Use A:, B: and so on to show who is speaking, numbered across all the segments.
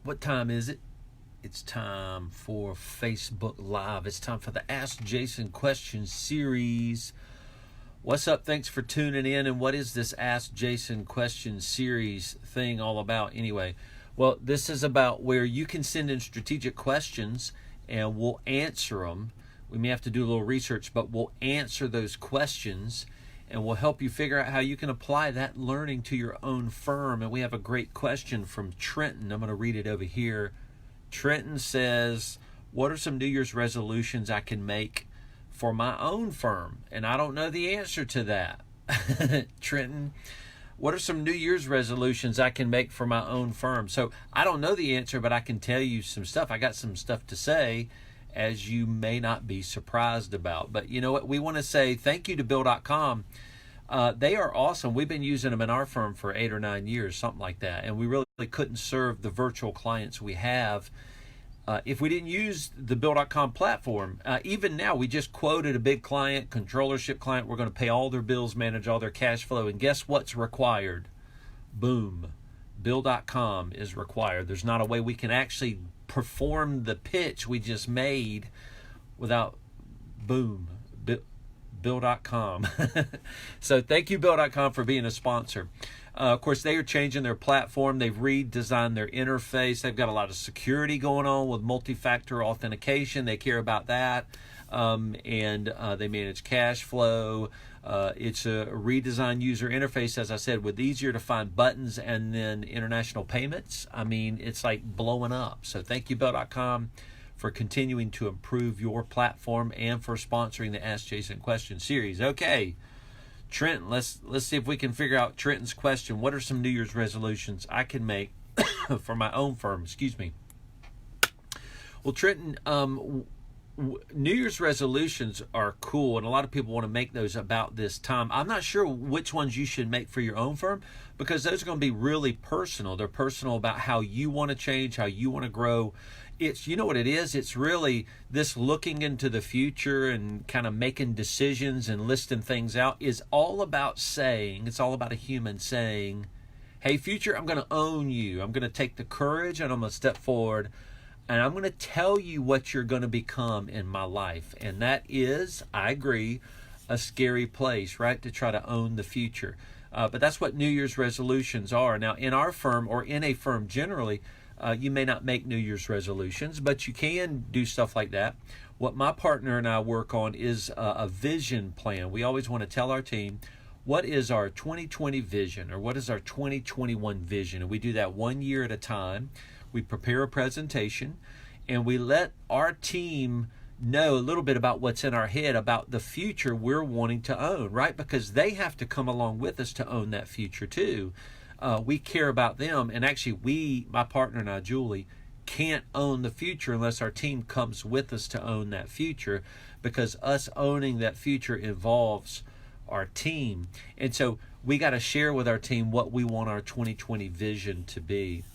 A: What time is it? It's time for Facebook Live. It's time for the Ask Jason Questions series. What's up? Thanks for tuning in. And what is this Ask Jason Questions series thing all about anyway? Well, this is about where you can send in strategic questions and we'll answer them. We may have to do a little research, but we'll answer those questions and we'll help you figure out how you can apply that learning to your own firm. And we have a great question from Trenton. I'm going to read it over here. Trenton says, what are some New Year's resolutions I can make for my own firm? And I don't know the answer to that. Trenton, what are some New Year's resolutions I can make for my own firm? So I don't know the answer, but I can tell you some stuff. I got some stuff to say, as you may not be surprised about. But you know what? We want to say thank you to Bill.com. They are awesome. We've been using them in our firm for 8 or 9 years, something like that. And we really couldn't serve the virtual clients we have if we didn't use the Bill.com platform. Even now, we just quoted a big client, controllership client. We're going to pay all their bills, manage all their cash flow. And guess what's required? Boom. Bill.com is required. There's not a way we can actually perform the pitch we just made without boom. Bill.com. So thank you, Bill.com, for being a sponsor. Of course, they are changing their platform. They've redesigned their interface. They've got a lot of security going on with multi-factor authentication. They care about that. And they manage cash flow. It's a redesigned user interface, as I said, with easier to find buttons and then international payments. I mean, it's like blowing up. So thank you, Bill.com, for continuing to improve your platform and for sponsoring the Ask Jason Question series. Okay, Trenton, let's see if we can figure out Trenton's question. What are some New Year's resolutions I can make for my own firm? Excuse me. Well, Trenton, New Year's resolutions are cool, and a lot of people want to make those about this time. I'm not sure which ones you should make for your own firm because those are going to be really personal. They're personal about how you want to change, how you want to grow. It's, you know what it is? It's really this looking into the future and kind of making decisions and listing things out is all about saying, it's all about a human saying, hey, future, I'm going to own you. I'm going to take the courage and I'm going to step forward. And I'm going to tell you what you're going to become in my life. And that is, I agree, a scary place, right? To try to own the future. But that's what New Year's resolutions are. Now, in our firm or in a firm generally, you may not make New Year's resolutions, but you can do stuff like that. What my partner and I work on is a vision plan. We always want to tell our team, what is our 2020 vision or what is our 2021 vision? And we do that 1 year at a time. We prepare a presentation and we let our team know a little bit about what's in our head about the future we're wanting to own, right? Because they have to come along with us to own that future too. We care about them. And actually my partner and I, Julie, can't own the future unless our team comes with us to own that future, because us owning that future involves our team. And so we got to share with our team what we want our 2020 vision to be.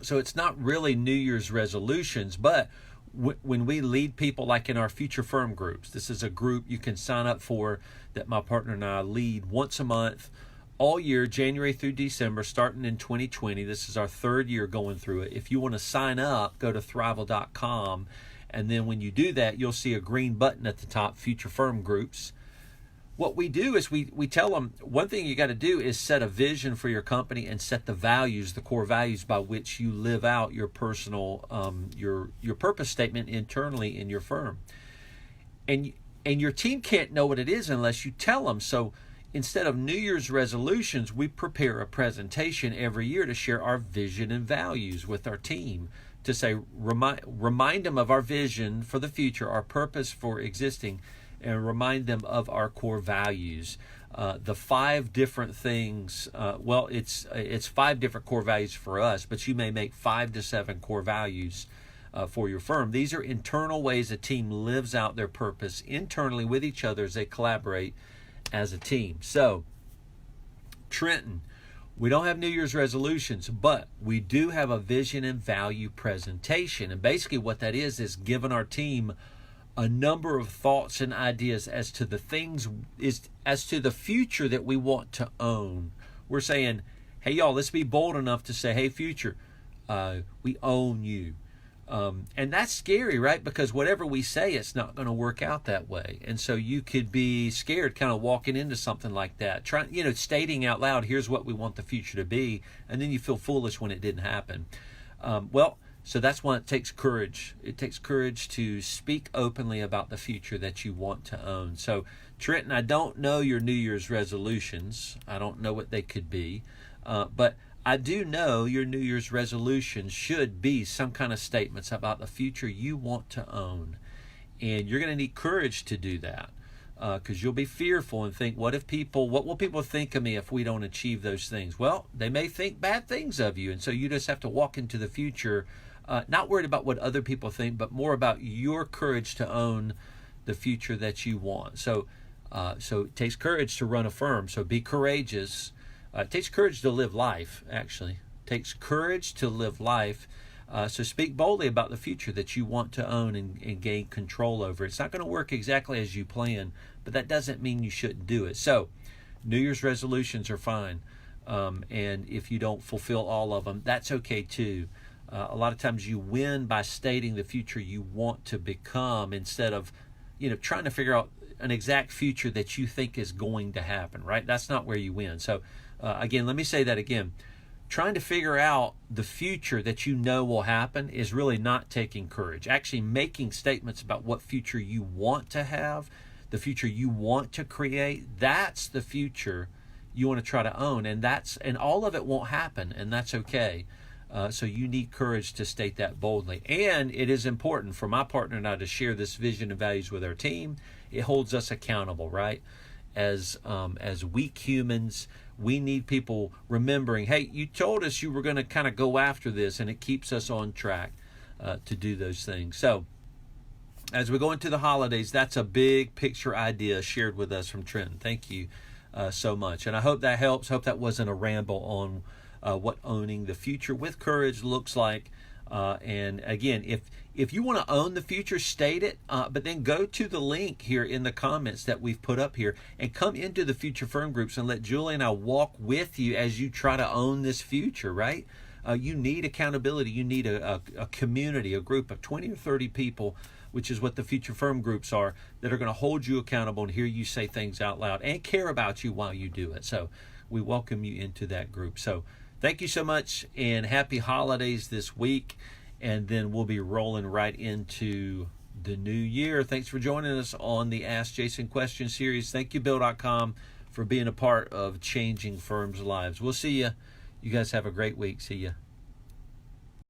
A: So it's not really New Year's resolutions, but when we lead people like in our future firm groups, this is a group you can sign up for that my partner and I lead once a month, all year, January through December, starting in 2020. This is our 3rd year going through it. If you want to sign up, go to Thriveal.com. And then when you do that, you'll see a green button at the top, Future Firm Groups. What we do is we tell them one thing you got to do is set a vision for your company and set the values, the core values by which you live out your personal, your purpose statement internally in your firm. And your team can't know what it is unless you tell them. So instead of New Year's resolutions, we prepare a presentation every year to share our vision and values with our team, to say, remind them of our vision for the future, our purpose for existing, and remind them of our core values. The 5 different things, it's 5 different core values for us, but you may make 5 to 7 core values for your firm. These are internal ways a team lives out their purpose internally with each other as they collaborate as a team. So, Trenton, we don't have New Year's resolutions, but we do have a vision and value presentation. And basically what that is giving our team a number of thoughts and ideas as to the future that we want to own. We're saying, hey, y'all, let's be bold enough to say, hey, future, We own you. And that's scary, right? Because whatever we say, it's not going to work out that way. And so you could be scared kind of walking into something like that, stating out loud, here's what we want the future to be. And then you feel foolish when it didn't happen. So that's why it takes courage. It takes courage to speak openly about the future that you want to own. So, Trenton, I don't know your New Year's resolutions. I don't know what they could be. But I do know your New Year's resolution should be some kind of statements about the future you want to own. And you're going to need courage to do that, because you'll be fearful and think, what will people think of me if we don't achieve those things? Well, they may think bad things of you. And so you just have to walk into the future, not worried about what other people think, but more about your courage to own the future that you want. So it takes courage to run a firm. So be courageous. It takes courage to live life, actually. It takes courage to live life. So speak boldly about the future that you want to own and gain control over. It's not going to work exactly as you plan, but that doesn't mean you shouldn't do it. So New Year's resolutions are fine. And if you don't fulfill all of them, that's okay too. A lot of times you win by stating the future you want to become instead of, trying to figure out an exact future that you think is going to happen, right? That's not where you win. So again, let me say that again. Trying to figure out the future that you know will happen is really not taking courage. Actually making statements about what future you want to have, the future you want to create, that's the future you want to try to own. And all of it won't happen, and that's okay. So you need courage to state that boldly. And it is important for my partner and I to share this vision and values with our team. It holds us accountable, right? As weak humans, we need people remembering, hey, you told us you were going to kind of go after this, and it keeps us on track to do those things. So as we go into the holidays, that's a big picture idea shared with us from Trenton. Thank you so much. And I hope that helps. Hope that wasn't a ramble on what owning the future with courage looks like. And again, if you want to own the future, state it, but then go to the link here in the comments that we've put up here and come into the Future Firm Groups and let Julie and I walk with you as you try to own this future, right? You need accountability. You need a community, a group of 20 or 30 people, which is what the Future Firm Groups are, that are going to hold you accountable and hear you say things out loud and care about you while you do it. So we welcome you into that group. So thank you so much, and happy holidays this week. And then we'll be rolling right into the new year. Thanks for joining us on the Ask Jason Question series. Thank you, Bill.com, for being a part of changing firms' lives. We'll see you. You guys have a great week. See you.